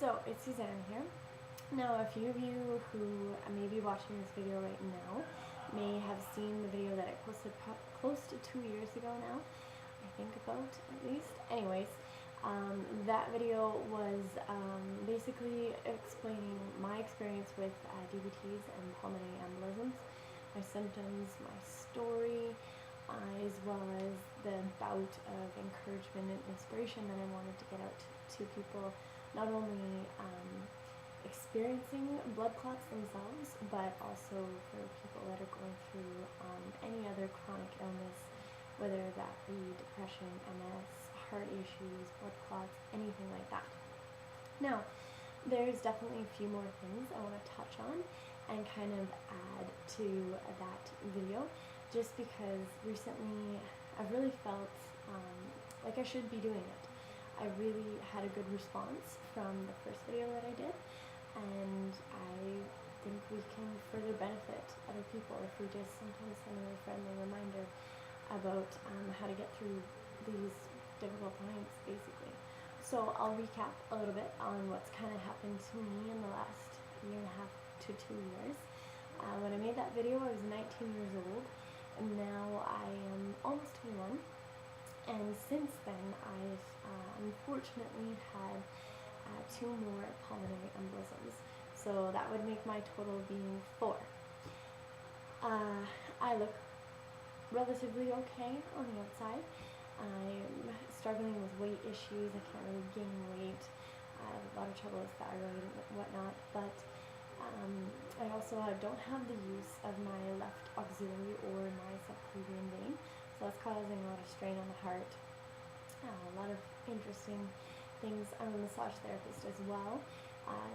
So, it's Suzanne here. Now, a few of you who may be watching this video right now may have seen the video that I posted close to 2 years ago now, I think about at least. Anyways, that video was basically explaining my experience with DVTs and pulmonary embolisms, my symptoms, my story, as well as the bout of encouragement and inspiration that I wanted to get out to people, not only experiencing blood clots themselves, but also for people that are going through any other chronic illness, whether that be depression, MS, heart issues, blood clots, anything like that. Now, there's definitely a few more things I want to touch on and kind of add to that video, just because recently I've really felt like I should be doing it. I really had a good response from the first video that I did, and I think we can further benefit other people if we just sometimes send a friendly reminder about how to get through these difficult times, basically. So I'll recap a little bit on what's kind of happened to me in the last year and a half to 2 years. When I made that video, I was 19 years old, and now I am almost 21. And since then, I've unfortunately had 2 more pulmonary embolisms. So that would make my total being 4. I look relatively okay on the outside. I'm struggling with weight issues. I can't really gain weight. I have a lot of trouble with thyroid and whatnot, but I also don't have the use of my left auxiliary or my subclavian vein, so that's causing a lot of strain on the heart. A lot of interesting things. I'm a massage therapist as well,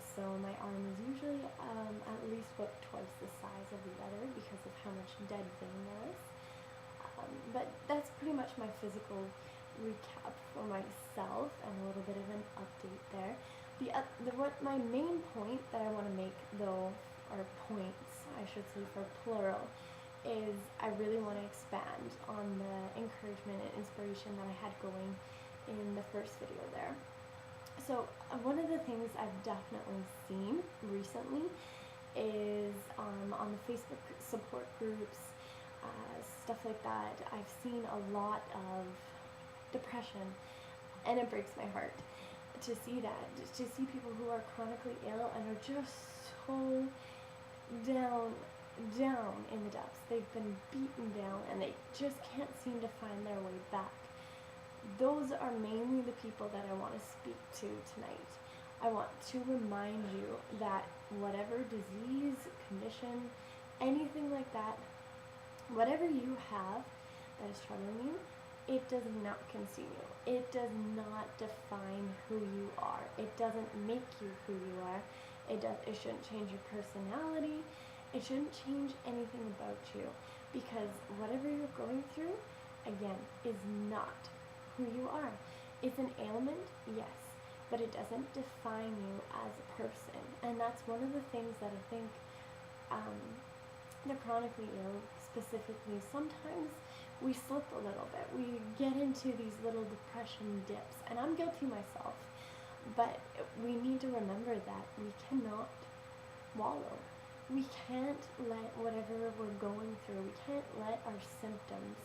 so my arm is usually at least about twice the size of the other because of how much dead vein there is. But that's pretty much my physical recap for myself and a little bit of an update there. What my main point that I want to make, though, or points I should say for plural, is I really want to expand on the encouragement and inspiration that I had going in the first video there. So one of the things I've definitely seen recently is on the Facebook support groups, stuff like that, I've seen a lot of depression, and it breaks my heart to see that, to see people who are chronically ill and are just so down in the depths. They've been beaten down and they just can't seem to find their way back. Those are mainly the people that I want to speak to tonight. I want to remind you that whatever disease, condition, anything like that, whatever you have that is troubling you, it does not consume you. It does not define who you are. It doesn't make you who you are. It shouldn't change your personality. It shouldn't change anything about you, because whatever you're going through, again, is not who you are. It's an ailment, yes, but it doesn't define you as a person. And that's one of the things that I think the chronically ill specifically, sometimes we slip a little bit. We get into these little depression dips, and I'm guilty myself, but we need to remember that we cannot wallow. We can't let whatever we're going through, we can't let our symptoms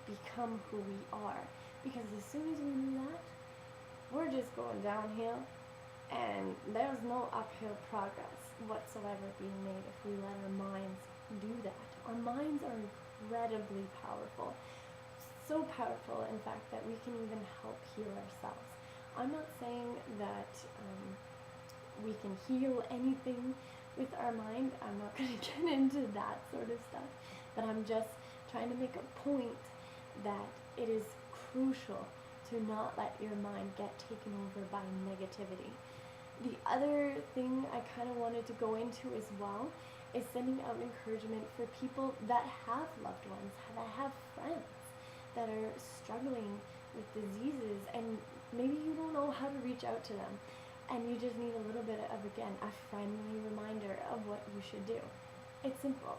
become who we are, because as soon as we do that, we're just going downhill, and there's no uphill progress whatsoever being made if we let our minds do that. Our minds are incredibly powerful, so powerful, in fact, that we can even help heal ourselves. I'm not saying that we can heal anything with our mind. I'm not going to get into that sort of stuff, but I'm just trying to make a point that it is crucial to not let your mind get taken over by negativity. The other thing I kind of wanted to go into as well is sending out encouragement for people that have loved ones, that have friends that are struggling with diseases, and maybe you don't know how to reach out to them, and you just need a little bit of, again, a friendly reminder of what you should do. It's simple.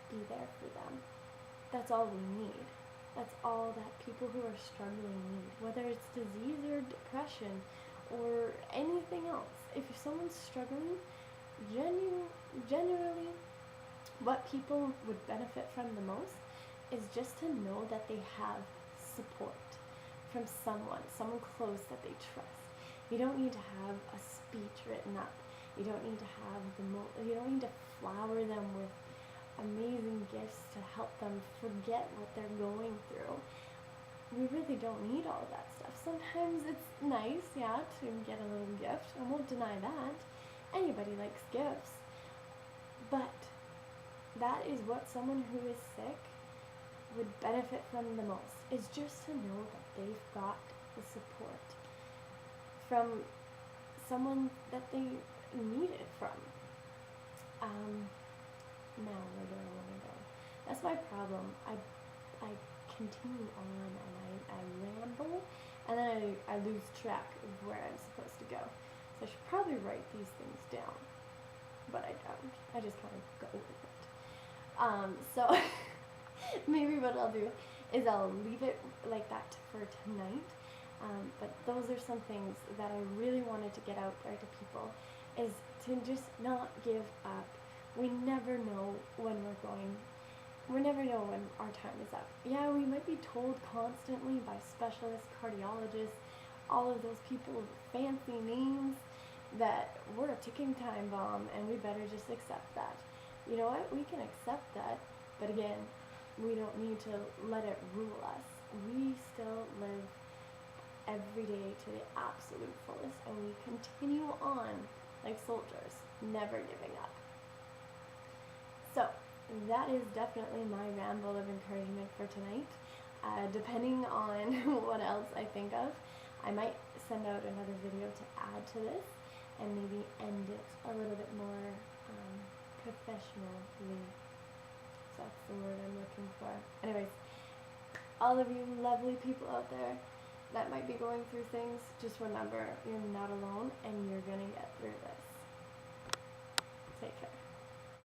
Be there for them. That's all we need. That's all that people who are struggling need, whether it's disease or depression or anything else. If someone's struggling, genuinely, what people would benefit from the most is just to know that they have support from someone close that they trust. You don't need to have a speech written up. You don't need to have you don't need to flower them with amazing gifts to help them forget what they're going through. We really don't need all that stuff. Sometimes it's nice, yeah, to get a little gift. I won't deny that. Anybody likes gifts. But that is what someone who is sick would benefit from the most, is just to know that they've got the support from someone that they need it from. Now, where do I want to go? That's my problem. I continue on and I ramble, and then I lose track of where I'm supposed to go. So I should probably write these things down, but I don't. I just kind of go with it. So maybe what I'll do is I'll leave it like that for tonight. But those are some things that I really wanted to get out there to people, is to just not give up. We never know when we never know when our time is up. Yeah, we might be told constantly by specialists, cardiologists, all of those people with fancy names, that we're a ticking time bomb and we better just accept that. You know what? We can accept that, but again, we don't need to let it rule us. We still live every day to the absolute fullest, and we continue on like soldiers, never giving up. So that is definitely my ramble of encouragement for tonight. Depending on what else I think of, I might send out another video to add to this and maybe end it a little bit more professionally. So that's the word I'm looking for. Anyways, all of you lovely people out there that might be going through things, just remember, you're not alone and you're gonna get through this. Take care.